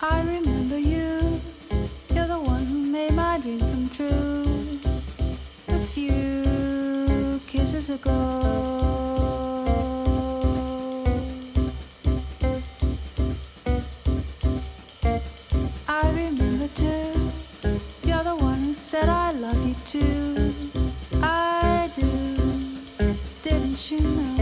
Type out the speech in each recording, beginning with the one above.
I remember you, you're the one who made my dreams come true. A few kisses ago. I remember too, you're the one who said I love you too. I do, didn't you know?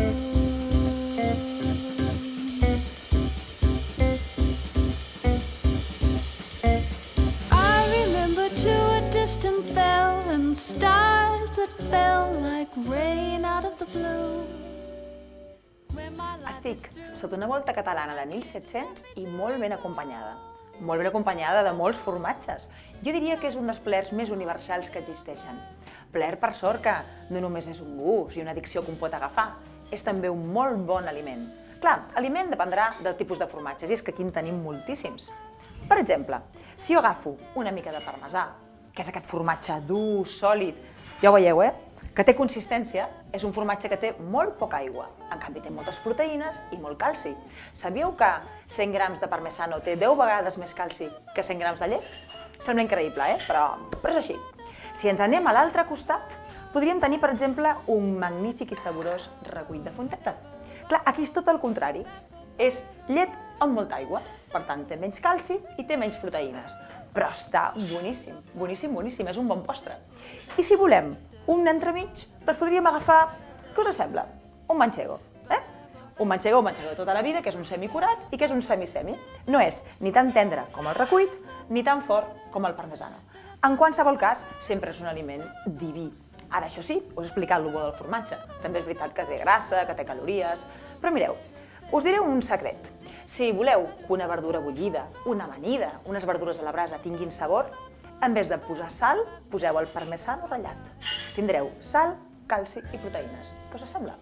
I remember too a distant bell and stars that fell like rain out of the blue. Estic sota una volta catalana de 1700 i molt ben acompanyada. Molt ben acompanyada de molts formatges. Jo diria que és un dels plaers més universals que existeixen. Plaer, per sort, que no només és un gust i una addicció que un pot agafar, és també un molt bon aliment. Clar, aliment dependrà del tipus de formatges, i és que aquí en tenim moltíssims. Per exemple, si jo agafo una mica de parmesà, que és aquest formatge dur, sòlid, ja ho veieu, que té consistència, és un formatge que té molt poca aigua. En canvi, té moltes proteïnes i molt calci. Sabíeu que 100 grams de parmesano té 10 vegades més calci que 100 grams de llet? Sembla increïble, però és així. Si ens anem a l'altre costat, podríem tenir, per exemple, un magnífic i saborós recuit de fonteta. Clar, aquí és tot el contrari. És llet amb molta aigua, per tant, té menys calci i té menys proteïnes. Però està boníssim, boníssim, boníssim, és un bon postre. I si volem un entremig, doncs podríem agafar, què us sembla? Un manchego, Un manchego de tota la vida, que és un semicurat i que és un semi-semi. No és ni tan tendre com el recuit, ni tan fort com el parmesano. En qualsevol cas, sempre és un aliment diví. Ara, això sí, us he explicat el bo del formatge. També és veritat que té grassa, que té calories... Però mireu, us diré un secret. Si voleu que una verdura bullida, una amanida, unes verdures a la brasa tinguin sabor, en vez de posar sal, poseu el parmesano ratllat. Tindreu sal, calci i proteïnes. Què us sembla?